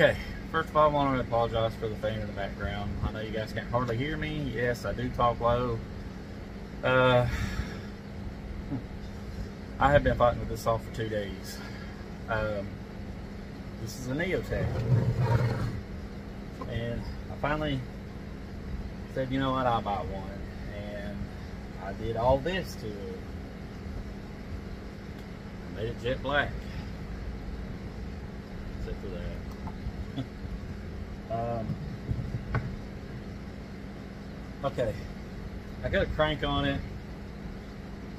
Okay, first of all, I want to apologize for the fan in the background. I know you guys can't hardly hear me. Yes, I do talk low. I have been fighting with this saw for 2 days. This is a Neo-Tec. And I finally said, you know what, I'll buy one. And I did all this to it. I made it jet black. Except for that. Okay, I got a crank on it.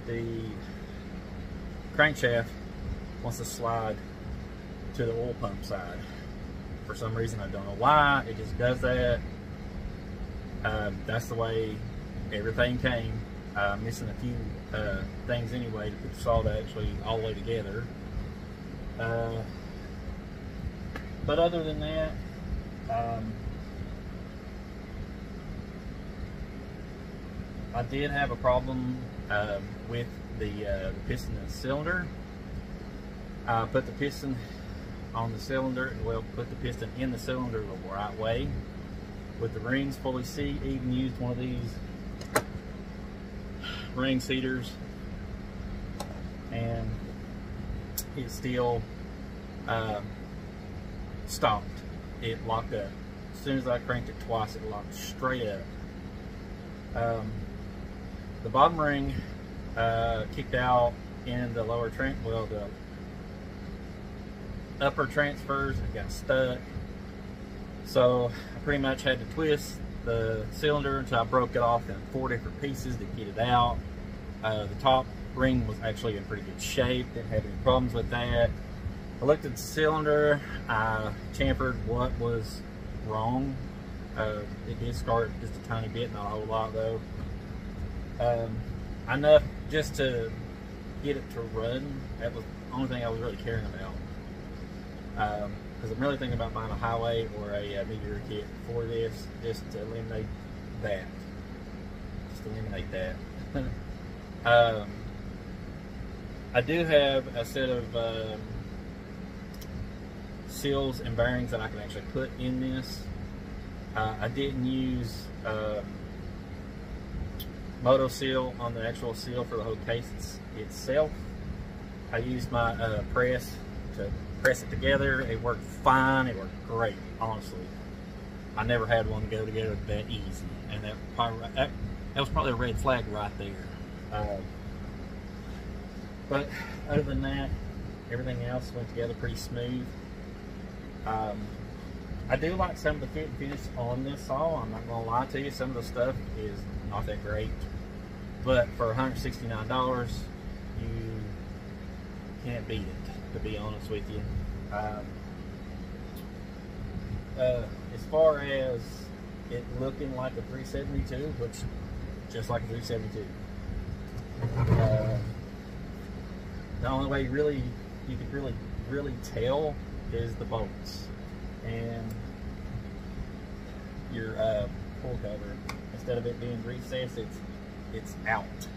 The crankshaft wants to slide to the oil pump side. For some reason, I don't know why, it just does that. That's the way everything came. Missing a few things anyway to put the saw to actually all the way together. But other than that, I did have a problem with the piston and cylinder. I put the piston on the cylinder, well, put the piston in the cylinder the right way with the rings fully seated. Even used one of these ring seaters, and it still stopped. It locked up. As soon as I cranked it twice, it locked straight up. The bottom ring kicked out in the lower the upper transfers and got stuck. So I pretty much had to twist the cylinder until I broke it off in 4 different pieces to get it out. The top ring was actually in pretty good shape, didn't have any problems with that. I looked at the cylinder, I chamfered what was wrong. It did scar just a tiny bit, not a whole lot though. Enough just to get it to run. That was the only thing I was really caring about. Because I'm really thinking about buying a highway or a meteor kit for this, just to eliminate that. Just to eliminate that. I do have a set of seals and bearings that I can actually put in this. I didn't use Moto Seal on the actual seal for the whole case itself. I used my press to press it together. It worked fine. It worked great, honestly. I never had one go together that easy, and that was probably a red flag right there. But other than that, everything else went together pretty smooth. I do like some of the fit and finish on this saw. I'm not gonna lie to you, some of the stuff is not that great, but for $169, you can't beat it, to be honest with you. As far as it looking like a 372, which just like a 372, the only way you could really tell is the bolts and your pull cover. Instead of it being recessed, it's out.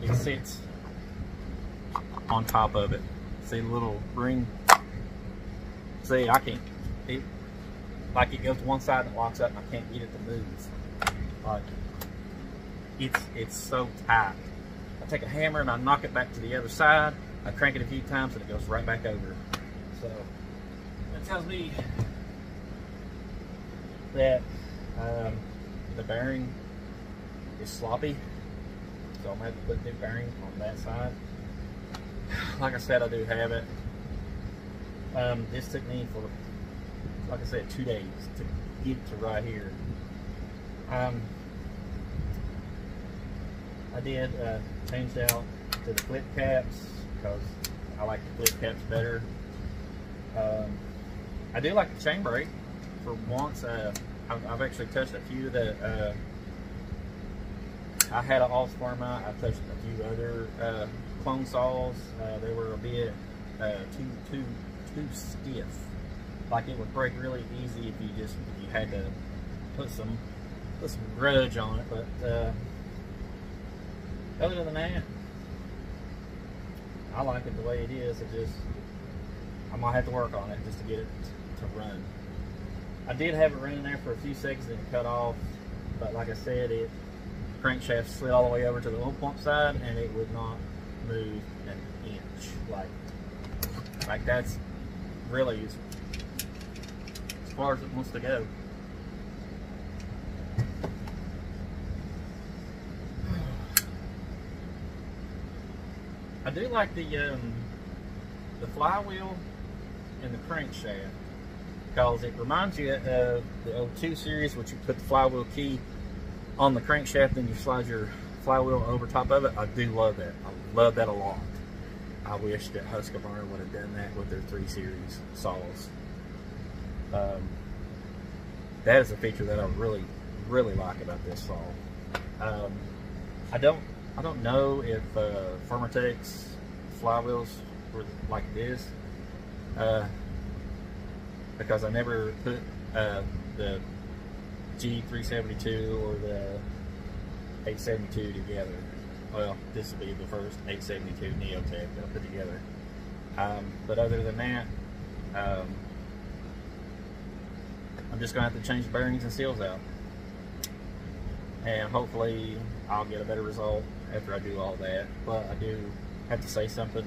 It sits on top of it. See the little ring? See, I can't. Like it goes to one side and it locks up, and I can't get it to move. Like it's so tight. I take a hammer and I knock it back to the other side. I crank it a few times and it goes right back over. So that tells me that the bearing is sloppy. So I'm gonna have to put new bearing on that side. Like I said, I do have it. This took me for, like I said, 2 days to get to right here. I did change out to the flip caps because I like the flip caps better. I do like the chain brake. For once, I've actually touched a few that I had an all-square mount. I've touched a few other clone saws. They were a bit too stiff. Like it would break really easy if you had to put some grudge on it. But other than that, I like it the way it is. I might have to work on it just to get it to run. I did have it running there for a few seconds and it cut off, but like I said, the crankshaft slid all the way over to the oil pump side and it would not move an inch. Like that's really as far as it wants to go. I do like the flywheel and the crankshaft because it reminds you of the 02 series, which you put the flywheel key on the crankshaft and you slide your flywheel over top of it. I do love that. I love that a lot. I wish that Husqvarna would have done that with their 3 series saws. That is a feature that I really like about this saw. I don't know if Neo-Tec's flywheels were like this, because I never put the G372 or the 872 together. Well, this will be the first 872 Neo-Tec that I put together. But other than that, I'm just going to have to change the bearings and seals out. And hopefully I'll get a better result after I do all that. But I do have to say something.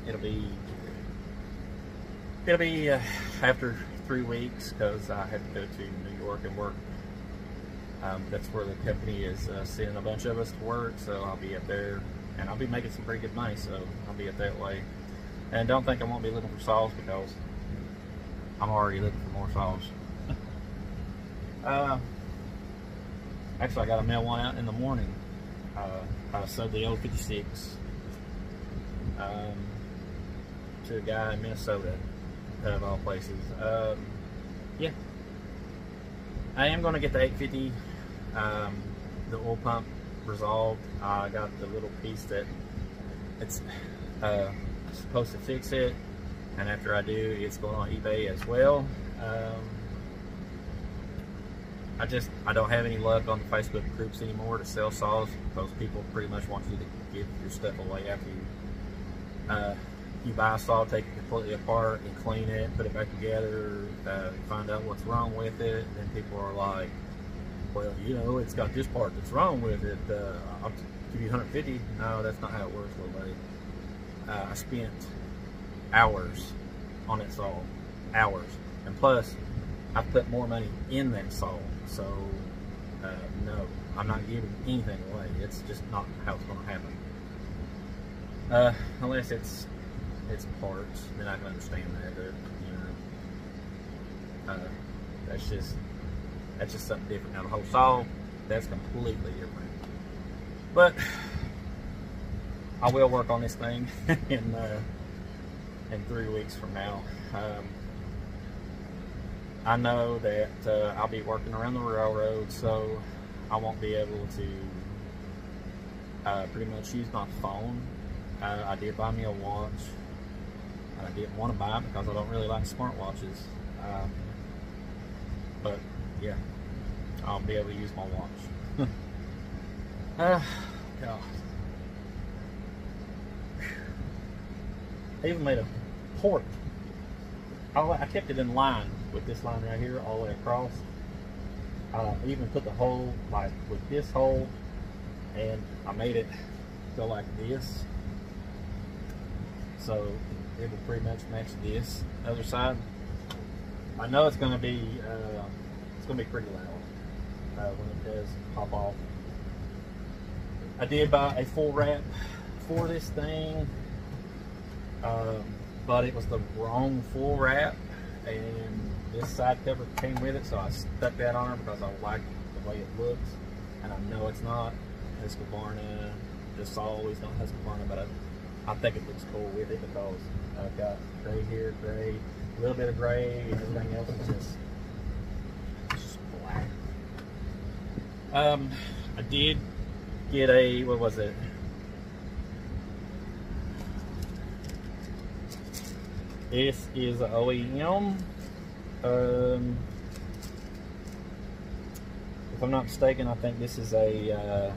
It'll be after 3 weeks because I have to go to New York and work. That's where the company is sending a bunch of us to work, so I'll be up there and I'll be making some pretty good money, so I'll be up that way. And don't think I won't be looking for saws because I'm already looking for more saws. Actually, I got to mail one out in the morning. I sold the old 56 to a guy in Minnesota, of all places. Yeah, I am going to get the 850, the oil pump resolved. I got the little piece that it's supposed to fix it, and after I do, it's going on eBay as well. I don't have any luck on the Facebook groups anymore to sell saws because people pretty much want you to give your stuff away after you buy a saw, take it completely apart and clean it, put it back together, find out what's wrong with it, and then people are like, well, you know, it's got this part that's wrong with it, I'll give you 150. No, that's not how it works, little buddy. I spent hours on that saw, hours, and plus I put more money in that saw, so no, I'm not giving anything away. It's just not how it's going to happen, unless it's parts, then I can understand that. But, you know, that's just something different. Now the whole saw, that's completely different. But I will work on this thing in 3 weeks from now. I know that I'll be working around the railroad, so I won't be able to pretty much use my phone. I did buy me a watch. I didn't want to buy it because I don't really like smartwatches. But yeah, I'll be able to use my watch. God. I even made a port. I kept it in line with this line right here all the way across. I even put the hole like with this hole, and I made it go like this, so it will pretty much match this other side. I know it's going to be pretty loud when it does pop off. I did buy a full wrap for this thing, but it was the wrong full wrap, and this side cover came with it, so I stuck that on her because I like the way it looks, and I know it's not Husqvarna. The saw is not Husqvarna, but I think it looks cool with it because I've got gray here, gray, a little bit of gray, and everything else is just black. I did get a, what was it? This is an OEM. If I'm not mistaken, I think this is a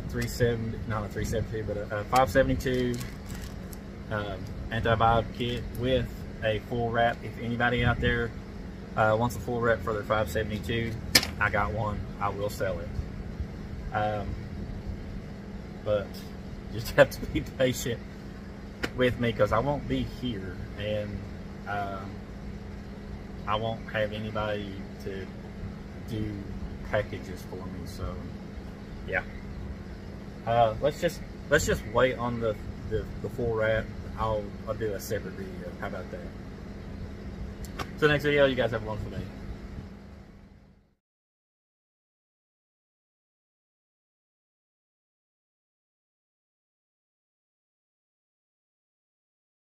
370, not a 372, but a 572 anti-vibe kit with a full wrap. If anybody out there wants a full wrap for their 572, I got one. I will sell it. But just have to be patient with me because I won't be here, and I won't have anybody to do packages for me. So yeah, let's just wait on the full wrap. I'll do a separate video. How about that? So next video, you guys have a wonderful day.